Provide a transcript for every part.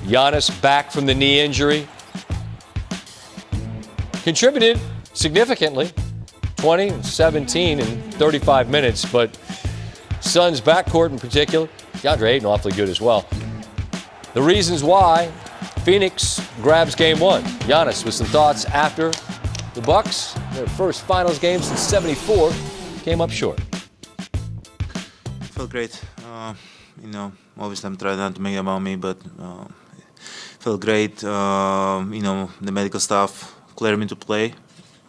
Giannis back from the knee injury. Contributed significantly, 20, 17 in 35 minutes, but Suns backcourt in particular, DeAndre Ayton awfully good as well. The reasons why Phoenix grabs game one. Giannis with some thoughts after the Bucks, their first finals game since '74, came up short. Felt great. Obviously I'm trying not to make it about me, but felt great. The medical staff cleared me to play.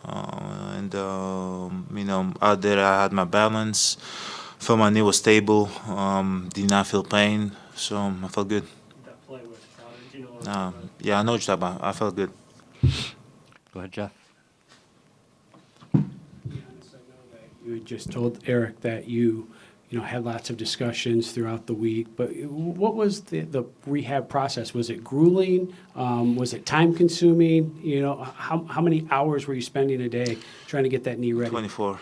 Out there I had my balance. Felt my knee was stable. Did not feel pain, so I felt good. That play was do you know what Yeah, I know what you're talking about. I felt good. Go ahead, Jeff. I know that you had just told Eric that you had lots of discussions throughout the week, but what was the rehab process? Was it grueling? Was it time consuming? How many hours were you spending a day trying to get that knee ready? 24.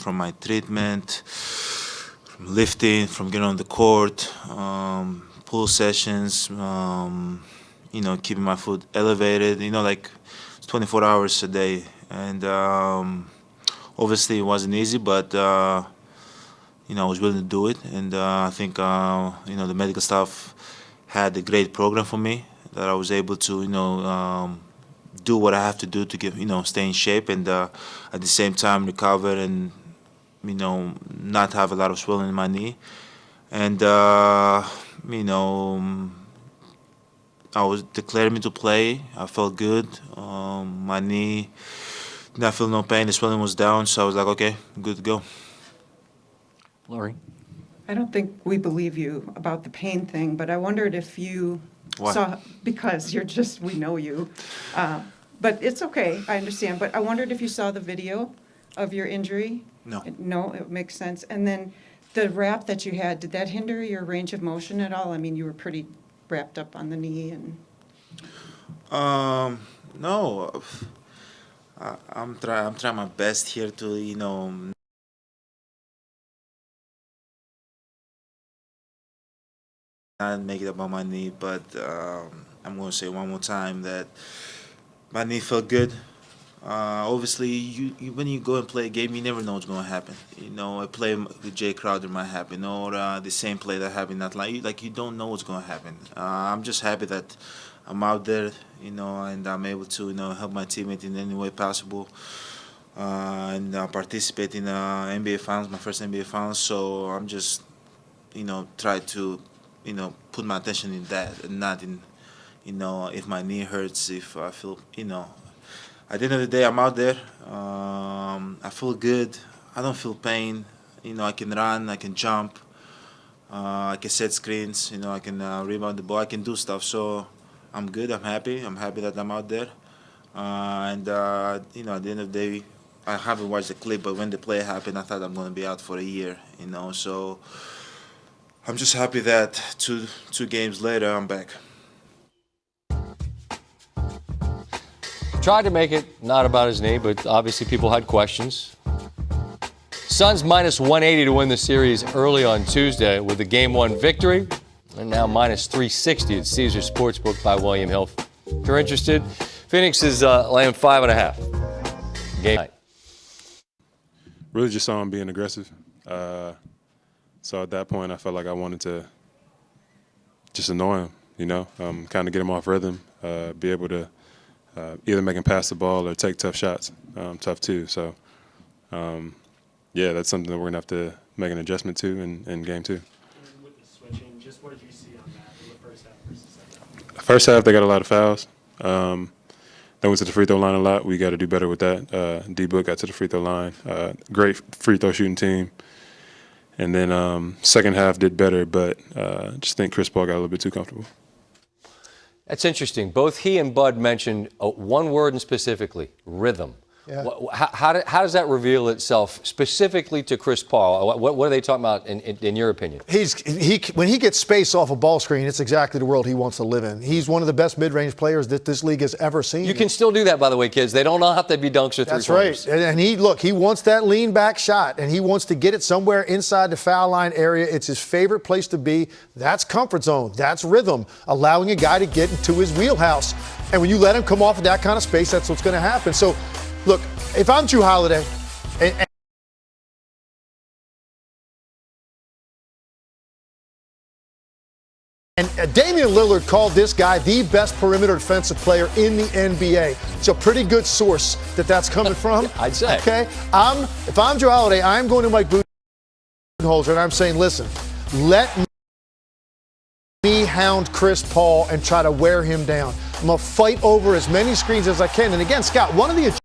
From my treatment, from lifting, from getting on the court, pull sessions, keeping my foot elevated, like it's 24 hours a day. And obviously it wasn't easy, but, I was willing to do it. And I think, the medical staff had a great program for me that I was able to, do what I have to do to get, stay in shape and at the same time recover and, not have a lot of swelling in my knee. And, I was declared me to play. I felt good. My knee did not feel no pain. The swelling was down, so I was like, okay, good to go. Lori? I don't think we believe you about the pain thing, but I wondered if you Why? saw, because we know you. But it's okay, I understand. But I wondered if you saw the video of your injury? No. No, it makes sense. And then the wrap that you had, did that hinder your range of motion at all? I mean, you were pretty wrapped up on the knee and... No. I'm trying my best here to, not make it about my knee, but I'm going to say one more time that my knee felt good. Obviously, you when you go and play a game, you never know what's going to happen. A play with Jay Crowder might happen, or the same play that happened that line. You don't know what's going to happen. I'm just happy that I'm out there, and I'm able to, help my teammate in any way possible. And participate in NBA Finals, my first NBA Finals. So I'm just, try to, put my attention in that and not in, if my knee hurts, if I feel, At the end of the day, I'm out there. I feel good. I don't feel pain. I can run, I can jump, I can set screens, I can rebound the ball, I can do stuff. So I'm good, I'm happy. I'm happy that I'm out there. At the end of the day, I haven't watched the clip, but when the play happened, I thought I'm going to be out for a year, So I'm just happy that two games later, I'm back. Tried to make it not about his knee, but obviously people had questions. Suns minus 180 to win the series early on Tuesday with a Game 1 victory, and now minus 360 at Caesars Sportsbook by William Hill. If you're interested, Phoenix is laying 5.5. Game night. Really just saw him being aggressive. So at that point, I felt like I wanted to just annoy him, kind of get him off rhythm, be able to either make him pass the ball or take tough shots, tough too. So, that's something that we're going to have to make an adjustment to in game two. And with the switching, just what did you see on that in the first half versus second half? First half, they got a lot of fouls. They went to the free throw line a lot. We got to do better with that. D-Book got to the free throw line. Great free throw shooting team. And then second half did better, but just think Chris Paul got a little bit too comfortable. That's interesting. Both he and Bud mentioned one word and specifically, rhythm. Yeah. How does that reveal itself specifically to Chris Paul? What are they talking about in your opinion? When he gets space off a ball screen, it's exactly the world he wants to live in. He's one of the best mid-range players that this league has ever seen. You can still do that, by the way, kids. They don't have to be dunks or three-pointers. That's right. And he wants that lean back shot, and he wants to get it somewhere inside the foul line area. It's his favorite place to be. That's comfort zone. That's rhythm, allowing a guy to get into his wheelhouse. And when you let him come off of that kind of space, that's what's going to happen. So, look, if I'm Drew Holiday, and Damian Lillard called this guy the best perimeter defensive player in the NBA. It's a pretty good source that's coming from. I'd say. Okay? If I'm Drew Holiday, I'm going to Mike Budenholzer and I'm saying, listen, let me hound Chris Paul and try to wear him down. I'm going to fight over as many screens as I can. And again, Scott, one of the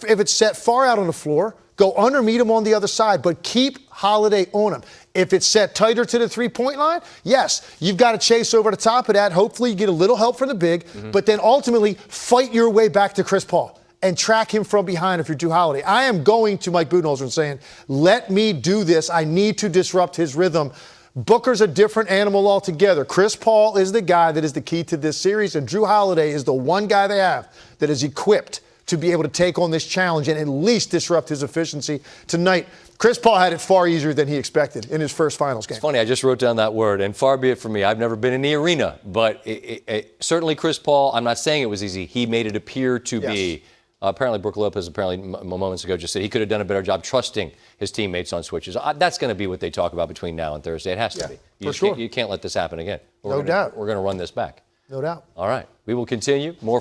if it's set far out on the floor, go under, meet him on the other side, but keep Holiday on him. If it's set tighter to the three-point line, yes, you've got to chase over the top of that. Hopefully you get a little help from the big, but then ultimately fight your way back to Chris Paul and track him from behind if you're Drew Holiday. I am going to Mike Budenholzer and saying, let me do this. I need to disrupt his rhythm. Booker's a different animal altogether. Chris Paul is the guy that is the key to this series, and Drew Holiday is the one guy they have that is equipped to be able to take on this challenge and at least disrupt his efficiency. Tonight, Chris Paul had it far easier than he expected in his first finals game. It's funny, I just wrote down that word, and far be it from me. I've never been in the arena, but certainly Chris Paul, I'm not saying it was easy. He made it appear to be. Apparently, Brook Lopez moments ago just said he could have done a better job trusting his teammates on switches. That's going to be what they talk about between now and Thursday. It has to be. For sure. You can't let this happen again. No doubt. We're going to run this back. No doubt. All right. We will continue. More